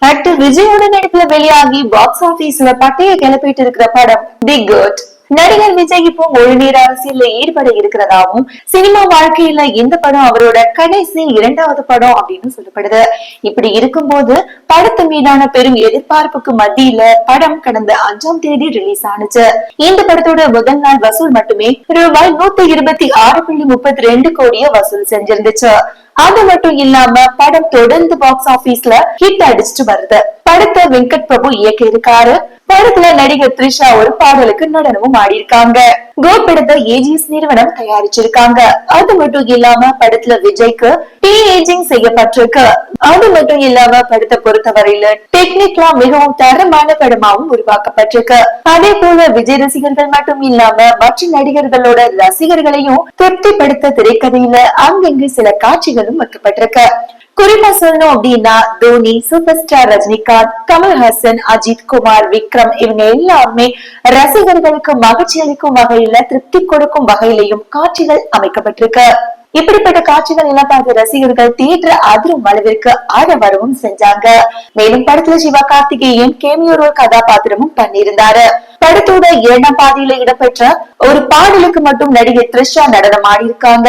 Actor விஜயோட நடிப்புல வெளியாகி பாக்ஸ் ஆபீஸ்ல பட்டைய கிளப்பிட்டு இருக்கிற படம் தி குட். நடிகர் விஜய் இப்போ முழுநீர அரசியல்ல ஈடுபட இருக்கிறதாவும், சினிமா வாழ்க்கையில இந்த படம் அவரோட கடைசி 2வது படம் அப்படின்னு சொல்லப்படுது. இப்படி இருக்கும்போது படத்து மீதான பெரும் எதிர்பார்ப்புக்கு மத்தியில படம் கடந்த 5ஆம் தேதி ரிலீஸ் ஆனிச்சு. இந்த படத்தோட முதல் நாள் வசூல் மட்டுமே ரூபாய் 126.32 கோடியை வசூல் செஞ்சிருந்துச்சு. அது மட்டும் இல்லாம படம் தொடர்ந்து பாக்ஸ் ஆபீஸ்ல ஹிட் அடிச்சுட்டு வருது. படத்தை வெங்கட் பிரபு இயக்கி இருக்காரு. படத்துல நடிகர் த்ரிஷா ஒரு பாடலுக்கு நடனமும் ஆடி இருக்காங்க. கோ படத்தை ஏஜிஎஸ் நிறுவனம் தயாரிச்சிருக்காங்க. அது மட்டும் இல்லாம படத்துல விஜய்க்கு ஏஜிங் செய்யப்பட்டிருக்கு. அது மட்டும் இல்லாம படத்தை பொறுத்தவரையில டெக்னிக்கலா மிகவும் தரமான படமாவும் உருவாக்கப்பட்டிருக்கு. அதே போல விஜய் ரசிகர்கள் மட்டும் இல்லாம மற்ற நடிகர்களோட ரசிகர்களையும் திருப்திப்படுத்த திரைக்கதையில அங்கங்கு சில காட்சிகளும் வைக்கப்பட்டிருக்கு. குறிப்பா சொல்லணும் அப்படின்னா தோனி, சூப்பர் ஸ்டார் ரஜினிகாந்த், கமல்ஹாசன், அஜித் குமார், விக்ரம் இவங்க எல்லாருமே ரசிகர்களுக்கு மகிழ்ச்சி அளிக்கும் வகையில திருப்தி கொடுக்கும் வகையிலையும் காட்சிகள் அமைக்கப்பட்டிருக்கு. இப்படிப்பட்ட காட்சிகள் எல்லாம் பார்த்த ரசிகர்கள் தியேட்டர் அதிரும் அளவிற்கு ஆட வரவும் செஞ்சாங்க. மேலும் படத்துல சிவா கார்த்திகேயன் கேமியோ கதாபாத்திரமும் பண்ணியிருந்தாரு. படத்தோட 2ஆம் பாதியில இடம்பெற்ற ஒரு பாடலுக்கு மட்டும் நடிகை த்ரிஷா நடனம் ஆடி இருக்காங்க.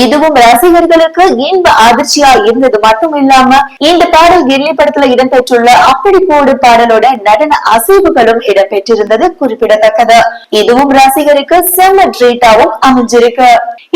இதுவும் ரசிகர்களுக்கு இன்ப அதிர்ச்சியா இருந்தது மட்டும் இல்லாம இந்த பாடல் கில்லி படத்துல இடம்பெற்றுள்ள அப்படி போடு பாடலோட நடன அசைவுகளும் இடம்பெற்றிருந்தது குறிப்பிடத்தக்கது. இதுவும் ரசிகருக்கு செம்ம ட்ரீட்டாவும் அமைஞ்சிருக்கு.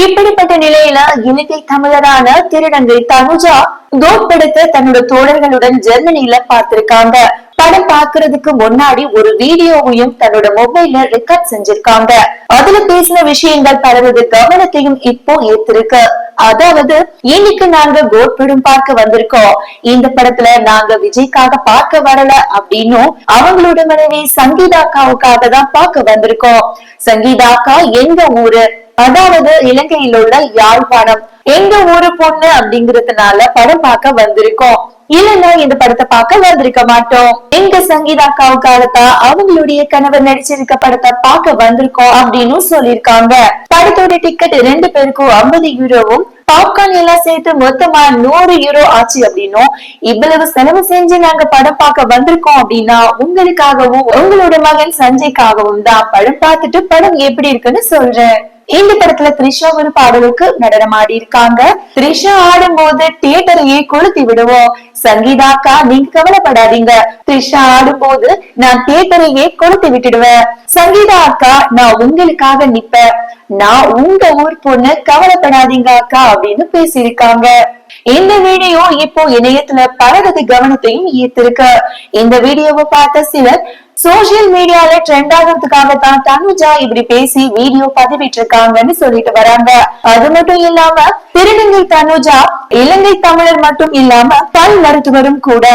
இப்படிப்பட்ட நிலையில இலங்கை தமிழரான திருநங்கை தனுஜா கோட் படத்தை தன்னோட தோழர்களுடன் ஜெர்மனியில பார்த்திருக்காங்க. படம் பாக்குறதுக்கு முன்னாடி ஒரு வீடியோவையும் தன்னோட மொபைல்ல ரெக்கார்ட் செஞ்சிருக்காங்க. அதுல பேசின விஷயங்கள் பலரது கவனத்தையும் இப்போ ஏத்திருக்கு. அதாவது, இன்னைக்கு நாங்க கோட் படம் பார்க்க வந்திருக்கோம். இந்த படத்துல நாங்க விஜய்க்காக பார்க்க வரல அப்படின்னும் அவங்களோட மனைவி சங்கீதாக்காவுக்காக தான் பார்க்க வந்திருக்கோம். சங்கீதாக்கா எங்க ஊரு, அதாவது இலங்கையில் உள்ள யாழ்ப்பாணம், எங்க ஊரு பொண்ணு அப்படிங்கறதுனால படம் பார்க்க வந்திருக்கோம். இல்லன்னா இந்த படத்தை பார்க்க வந்திருக்க மாட்டோம். எங்க சங்கீதாக்காவுக்காகத்தான் அவங்களுடைய கணவர் நடிச்சிருக்க படத்தை பார்க்க வந்திருக்கோம் அப்படின்னு சொல்லிருக்காங்க. படத்தோட டிக்கெட் 2 பேருக்கும் 50 யூரோவும், பாப்கார்ன் எல்லாம் சேர்த்து மொத்தமா 100 யூரோ ஆச்சு அப்படின்னும், இவ்வளவு செலவு செஞ்சு நாங்க படம் பார்க்க வந்திருக்கோம் அப்படின்னா உங்களுக்காகவும் உங்களோட மகன் சஞ்சய்க்காகவும் தான் படம் பார்த்துட்டு படம் எப்படி இருக்குன்னு சொல்றேன். இந்த படத்துல த்ரிஷா ஒரு பாடலுக்கு நடனம் ஆடி இருக்காங்க. த்ரிஷா ஆடும் போது தியேட்டரையே கொளுத்தி விடுவோம். சங்கீதாக்கா நீங்க கவலைப்படாதீங்க, த்ரிஷா ஆடும் போது நான் தியேட்டரையே கொளுத்தி விட்டுடுவேன். சங்கீதா அக்கா நான் உங்களுக்காக நிப்பேன், நான் உங்க ஊர் பொண்ணு, கவலைப்படாதீங்க அக்கா அப்படின்னு பேசியிருக்காங்க. இந்த வீடியோ இப்போ இணையத்துல பலரது கவனத்தையும் ஈர்த்திருக்கு. இந்த வீடியோவை பார்த்த சிலர் சோசியல் மீடியால ட்ரெண்ட் ஆகிறதுக்காகத்தான் தனுஜா இப்படி பேசி வீடியோ பதிவிட்டு இருக்காங்கன்னு சொல்லிட்டு வராங்க. அது மட்டும் இல்லாம திருநங்கை தனுஜா இலங்கை தமிழர் மட்டும் இல்லாம பல் மருத்துவரும் கூட.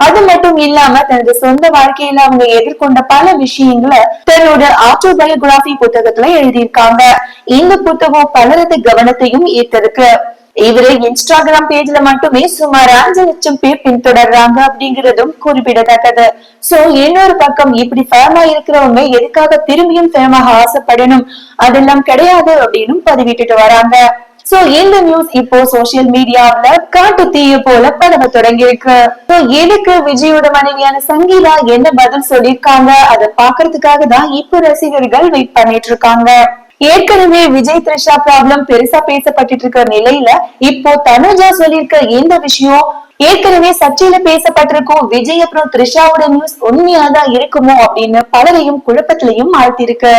அது மட்டும் இல்லாம தனது சொந்த வாழ்க்கையில அவங்க எதிர்கொண்ட பல விஷயங்களை தன்னோட ஆட்டோபயோகிராபி புத்தகத்துல எழுதியிருக்காங்க. இந்த புத்தகம் பலரது கவனத்தையும் ஈர்த்திருக்கு. இவரு இன்ஸ்டாகிராம் பேஜ்ல மட்டுமே சுமார் 5 லட்சம் பேர் பின்தொடர்றாங்க அப்படிங்கறதும் குறிப்பிடத்தக்கது. சோ இன்னொரு பக்கம் இப்படி ஃபேமா இருக்கிறவங்க எதுக்காக திரும்பியும் ஃபேமாக ஆசைப்படணும், அதெல்லாம் கிடையாது அப்படின்னு பதிவிட்டுட்டு வராங்க. சோ இந்த நியூஸ் இப்போ சோசியல் மீடியாவில காட்டு தீய போல பரவ தொடங்கி இருக்கு. எதுக்கு விஜயோட மனைவியான சங்கீதா என்ன பதில் சொல்லிருக்காங்க, அதை பாக்குறதுக்காக தான் இப்போ ரசிகர்கள் வெயிட் பண்ணிட்டு இருக்காங்க. ஏற்கனவே விஜய் த்ரிஷா ப்ராப்ளம் பெருசா பேசப்பட்டு இருக்கிற நிலையில இப்போ தனுஜா சொல்லிருக்க இந்த விஷயம் ஏற்கனவே சர்ச்சையில பேசப்பட்டிருக்கும். விஜய் அப்புறம் த்ரிஷாவோட நியூஸ் உண்மையாதான் இருக்குமோ அப்படின்னு பலரையும் குழப்பத்திலையும் ஆழ்த்திருக்கு.